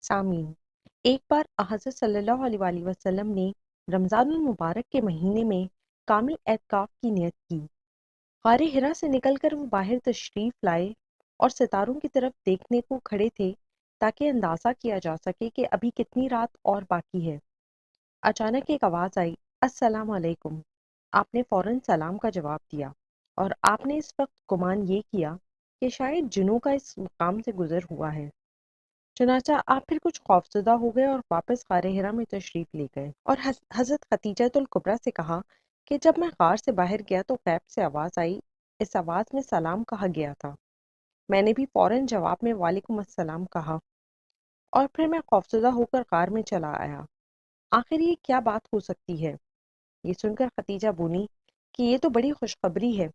سامعین، ایک بار حضرت صلی اللہ علیہ وآلہ وسلم نے رمضان المبارک کے مہینے میں کامل اعتکاف کی نیت کی۔ غار حرا سے نکل کر وہ باہر تشریف لائے اور ستاروں کی طرف دیکھنے کو کھڑے تھے تاکہ اندازہ کیا جا سکے کہ ابھی کتنی رات اور باقی ہے۔ اچانک ایک آواز آئی، السلام علیکم۔ آپ نے فوراً سلام کا جواب دیا اور آپ نے اس وقت گمان یہ کیا کہ شاید جنوں کا اس مقام سے گزر ہوا ہے۔ چنانچہ آپ پھر کچھ خوفزدہ ہو گئے اور واپس غار حرا میں تشریف لے گئے اور حضرت خدیجہ الکبریٰ سے کہا کہ جب میں غار سے باہر گیا تو غیب سے آواز آئی، اس آواز میں سلام کہا گیا تھا۔ میں نے بھی فوراً جواب میں وعلیکم السلام کہا اور پھر میں خوفزدہ ہو کر غار میں چلا آیا۔ آخر یہ کیا بات ہو سکتی ہے؟ یہ سن کر خدیجہ بولی کہ یہ تو بڑی خوشخبری ہے،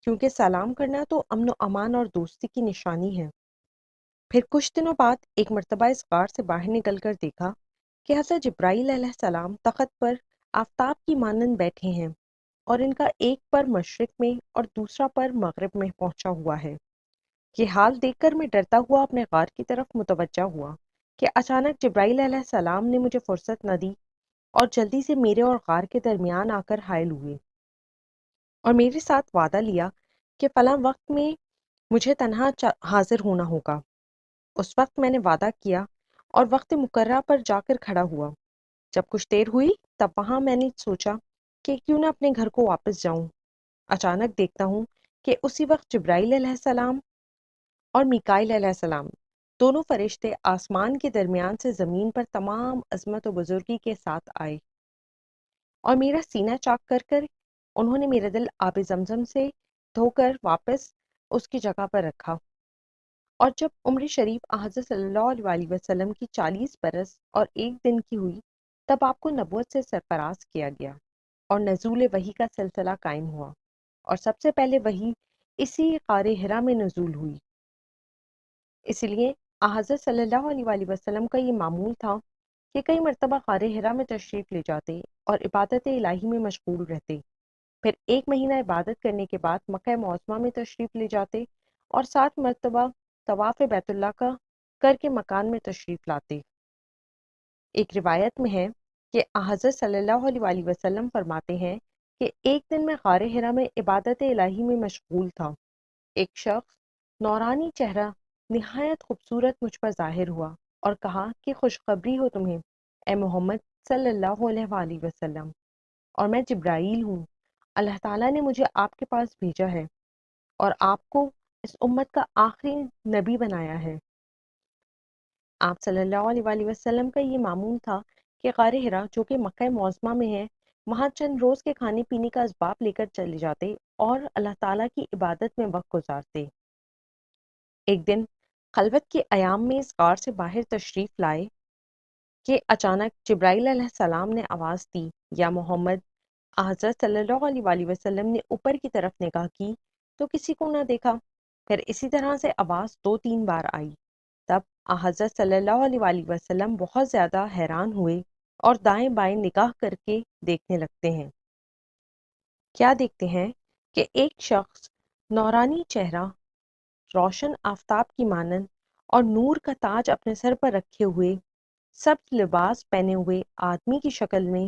کیونکہ سلام کرنا تو امن و امان اور دوستی کی نشانی ہے۔ پھر کچھ دنوں بعد ایک مرتبہ اس غار سے باہر نکل کر دیکھا کہ حضرت جبرائیل علیہ السلام تخت پر آفتاب کی مانند بیٹھے ہیں اور ان کا ایک پر مشرق میں اور دوسرا پر مغرب میں پہنچا ہوا ہے۔ یہ حال دیکھ کر میں ڈرتا ہوا اپنے غار کی طرف متوجہ ہوا کہ اچانک جبرائیل علیہ السلام نے مجھے فرصت نہ دی اور جلدی سے میرے اور غار کے درمیان آ کر حائل ہوئے اور میرے ساتھ وعدہ لیا کہ فلاں وقت میں مجھے تنہا حاضر ہونا ہوگا۔ اس وقت میں نے وعدہ کیا اور وقت مقررہ پر جا کر کھڑا ہوا۔ جب کچھ دیر ہوئی تب وہاں میں نے سوچا کہ کیوں نہ اپنے گھر کو واپس جاؤں۔ اچانک دیکھتا ہوں کہ اسی وقت جبرائیل علیہ السلام اور میکائیل علیہ السلام دونوں فرشتے آسمان کے درمیان سے زمین پر تمام عظمت و بزرگی کے ساتھ آئے اور میرا سینہ چاک کر کر انہوں نے میرا دل آب زمزم سے دھو کر واپس اس کی جگہ پر رکھا۔ اور جب عمر شریف حضرت صلی اللہ علیہ وسلم کی 40 برس اور 1 دن کی ہوئی تب آپ کو نبوت سے سرفراز کیا گیا اور نزول وحی کا سلسلہ قائم ہوا، اور سب سے پہلے وحی اسی غار حرا میں نزول ہوئی۔ اس لیے حضرت صلی اللہ علیہ وسلم کا یہ معمول تھا کہ کئی مرتبہ غار حرا میں تشریف لے جاتے اور عبادت الہی میں مشغول رہتے، پھر 1 مہینہ عبادت کرنے کے بعد مکہ معظمہ میں تشریف لے جاتے اور 7 مرتبہ طواف بیت اللہ کا کر کے مکان میں تشریف لاتے۔ ایک روایت میں ہے کہ حضرت صلی اللہ علیہ وسلم فرماتے ہیں کہ ایک دن میں غار حرا میں عبادت الہی میں مشغول تھا، ایک شخص نورانی چہرہ نہایت خوبصورت مجھ پر ظاہر ہوا اور کہا کہ خوشخبری ہو تمہیں اے محمد صلی اللہ علیہ وآلہ وسلم، اور میں جبرائیل ہوں، اللہ تعالیٰ نے مجھے آپ کے پاس بھیجا ہے اور آپ کو اس امت کا آخری نبی بنایا ہے۔ آپ صلی اللہ علیہ وسلم کا یہ معمول تھا کہ غار حرا جو کہ مکہ معظمہ میں ہے، وہاں چند روز کے کھانے پینے کا اسباب لے کر چلے جاتے اور اللہ تعالیٰ کی عبادت میں وقت گزارتے۔ ایک دن خلوت کے ایام میں اس غار سے باہر تشریف لائے کہ اچانک جبرائیل علیہ السلام نے آواز دی، یا محمد۔ حضرت صلی اللہ علیہ وسلم نے اوپر کی طرف نگاہ کی تو کسی کو نہ دیکھا۔ پھر اسی طرح سے آواز 2-3 بار آئی۔ تب حضرت صلی اللہ علیہ وسلم بہت زیادہ حیران ہوئے اور دائیں بائیں نگاہ کر کے دیکھنے لگتے ہیں۔ کیا دیکھتے ہیں کہ ایک شخص نورانی چہرہ، روشن آفتاب کی مانند اور نور کا تاج اپنے سر پر رکھے ہوئے، سبز لباس پہنے ہوئے آدمی کی شکل میں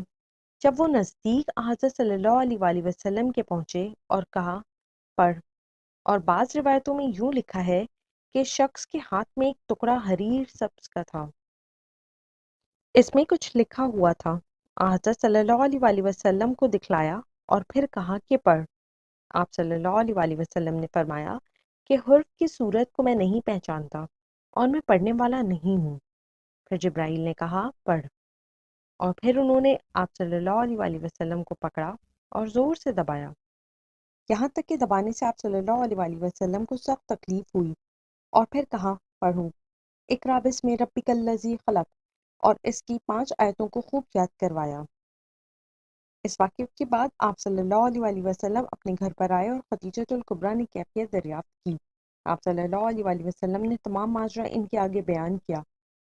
جب وہ نزدیک حضرت صلی اللہ علیہ وسلم کے پہنچے اور کہا پڑھ، اور بعض روایتوں میں یوں لکھا ہے کہ شخص کے ہاتھ میں ایک ٹکڑا حریر سبز کا تھا، اس میں کچھ لکھا ہوا تھا۔ حضرت صلی اللہ علیہ وسلم کو دکھلایا اور پھر کہا کہ پڑھ۔ آپ صلی اللہ علیہ وسلم نے فرمایا کہ حرف کی صورت کو میں نہیں پہچانتا اور میں پڑھنے والا نہیں ہوں۔ پھر جبرائیل نے کہا پڑھ، اور پھر انہوں نے آپ صلی اللہ علیہ وسلم کو پکڑا اور زور سے دبایا، یہاں تک کہ دبانے سے آپ صلی اللہ علیہ وسلم کو سخت تکلیف ہوئی، اور پھر کہا پڑھو، اقرأ بسم ربک الذی خلق، اور اس کی 5 آیتوں کو خوب یاد کروایا۔ اس واقعے کے بعد آپ صلی اللہ علیہ وسلم اپنے گھر پر آئے اور خدیجہ الکبریٰ نے کیفیت دریافت کی۔ آپ صلی اللہ علیہ وسلم نے تمام ماجرا ان کے آگے بیان کیا۔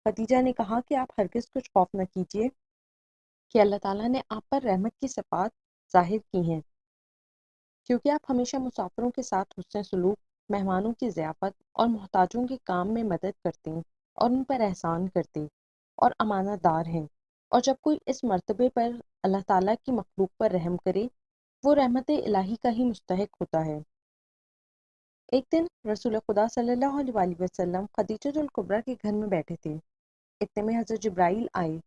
خدیجہ نے کہا کہ آپ ہرگز کچھ خوف نہ کیجیے کہ اللہ تعالیٰ نے آپ پر رحمت کی صفات ظاہر کی ہیں، کیونکہ آپ ہمیشہ مسافروں کے ساتھ حسن سلوک، مہمانوں کی ضیافت اور محتاجوں کے کام میں مدد کرتے ہیں۔ اور ان پر احسان کرتے اور امانت دار ہیں، اور جب کوئی اس مرتبے پر اللہ تعالیٰ کی مخلوق پر رحم کرے وہ رحمت الہی کا ہی مستحق ہوتا ہے۔ ایک دن رسول خدا صلی اللہ علیہ وآلہ وسلم خدیجہ الکبریٰ کے گھر میں بیٹھے تھے، اتنے میں حضرت جبرائیل آئے۔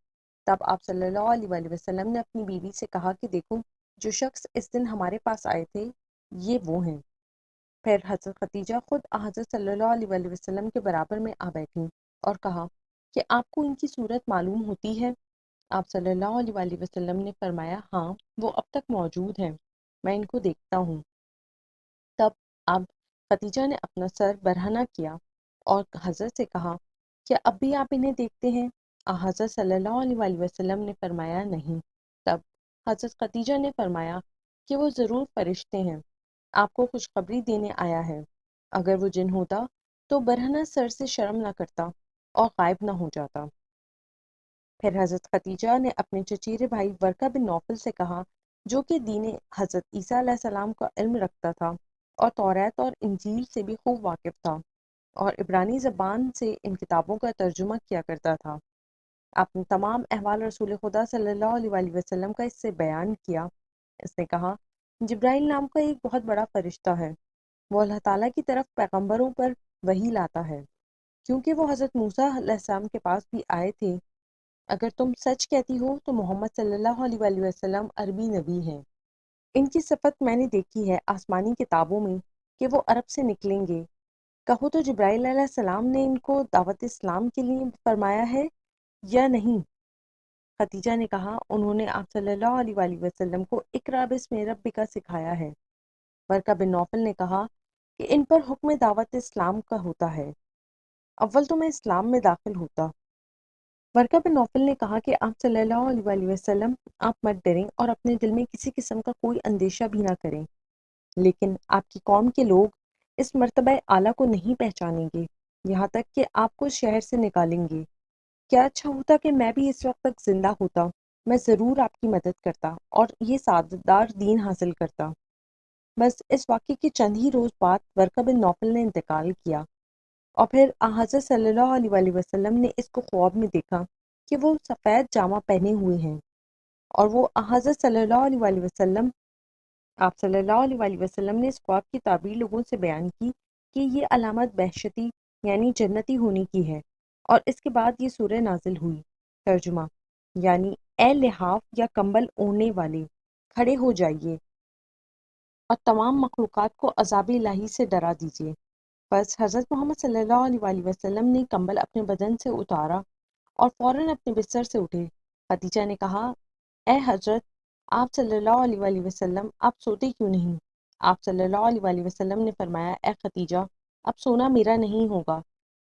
تب آپ صلی اللہ علیہ وآلہ وسلم نے اپنی بیوی سے کہا کہ دیکھو، جو شخص اس دن ہمارے پاس آئے تھے یہ وہ ہیں۔ پھر حضرت خدیجہ خود حضرت صلی اللہ علیہ وآلہ وسلم کے برابر میں آ بیٹھیں اور کہا کہ آپ کو ان کی صورت معلوم ہوتی ہے؟ آپ صلی اللہ علیہ وآلہ وسلم نے فرمایا ہاں، وہ اب تک موجود ہیں، میں ان کو دیکھتا ہوں۔ تب اب خدیجہ نے اپنا سر برہنہ کیا اور حضرت سے کہا کیا اب بھی آپ انہیں دیکھتے ہیں؟ حضرت صلی اللہ علیہ وآلہ وسلم نے فرمایا نہیں۔ تب حضرت خدیجہ نے فرمایا کہ وہ ضرور فرشتے ہیں، آپ کو خوشخبری دینے آیا ہے۔ اگر وہ جن ہوتا تو برہنہ سر سے شرم نہ کرتا اور غائب نہ ہو جاتا۔ پھر حضرت خدیجہ نے اپنے چچیرے بھائی ورقہ بن نوفل سے کہا، جو کہ دین حضرت عیسیٰ علیہ السلام کا علم رکھتا تھا اور توریت اور انجیل سے بھی خوب واقف تھا اور عبرانی زبان سے ان کتابوں کا ترجمہ کیا کرتا تھا۔ آپ نے تمام احوال رسول خدا صلی اللہ علیہ وآلہ وسلم کا اس سے بیان کیا۔ اس نے کہا، جبرائیل نام کا ایک بہت بڑا فرشتہ ہے، وہ اللہ تعالیٰ کی طرف پیغمبروں پر وحی لاتا ہے، کیونکہ وہ حضرت موسیٰ علیہ السلام کے پاس بھی آئے تھے۔ اگر تم سچ کہتی ہو تو محمد صلی اللہ علیہ وآلہ وسلم عربی نبی ہیں۔ ان کی صفت میں نے دیکھی ہے آسمانی کتابوں میں کہ وہ عرب سے نکلیں گے۔ کہو تو جبرائیل علیہ السلام نے ان کو دعوت اسلام کے لیے فرمایا ہے یا نہیں؟ خدیجہ نے کہا، انہوں نے آپ صلی اللہ علیہ وآلہ وسلم کو اقرأ بسم ربک سکھایا ہے۔ ورقہ بن نوفل نے کہا کہ ان پر حکم دعوت اسلام کا ہوتا ہے، اول تو میں اسلام میں داخل ہوتا۔ ورقہ بن نوفل نے کہا کہ آپ صلی اللہ علیہ وآلہ وسلم آپ مت ڈریں اور اپنے دل میں کسی قسم کا کوئی اندیشہ بھی نہ کریں، لیکن آپ کی قوم کے لوگ اس مرتبہ اعلیٰ کو نہیں پہچانیں گے یہاں تک کہ آپ کو شہر سے نکالیں گے۔ کیا اچھا ہوتا کہ میں بھی اس وقت تک زندہ ہوتا، میں ضرور آپ کی مدد کرتا اور یہ سعادتدار دین حاصل کرتا۔ بس اس واقعے کے چند ہی روز بعد ورقہ بن نوفل نے انتقال کیا، اور پھر حضرت صلی اللہ علیہ وآلہ وسلم نے اس کو خواب میں دیکھا کہ وہ سفید جامہ پہنے ہوئے ہیں، اور وہ حضرت صلی اللہ علیہ وآلہ وسلم آپ صلی اللہ علیہ وآلہ وسلم نے اس خواب کی تعبیر لوگوں سے بیان کی کہ یہ علامت بہشتی یعنی جنتی ہونے کی ہے، اور اس کے بعد یہ سورہ نازل ہوئی۔ ترجمہ یعنی اے لحاف یا کمبل اوڑھنے والے، کھڑے ہو جائیے اور تمام مخلوقات کو عذاب الہی سے ڈرا دیجیے۔ بس حضرت محمد صلی اللہ علیہ وآلہ وسلم نے کمبل اپنے بدن سے اتارا اور فوراً اپنے بستر سے اٹھے۔ خدیجہ نے کہا، اے حضرت، آپ صلی اللہ علیہ وآلہ وسلم آپ سوتے کیوں نہیں؟ آپ صلی اللہ علیہ وآلہ وسلم نے فرمایا، اے خدیجہ، اب سونا میرا نہیں ہوگا،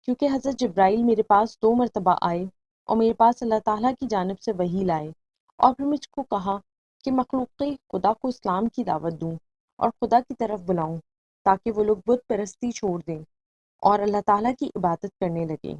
کیونکہ حضرت جبرائیل میرے پاس 2 مرتبہ آئے اور میرے پاس اللہ تعالیٰ کی جانب سے وحی لائے، اور پھر مجھ کو کہا کہ مخلوق خدا کو اسلام کی دعوت دوں اور خدا کی طرف بلاؤں، تاکہ وہ لوگ بت پرستی چھوڑ دیں اور اللہ تعالیٰ کی عبادت کرنے لگیں۔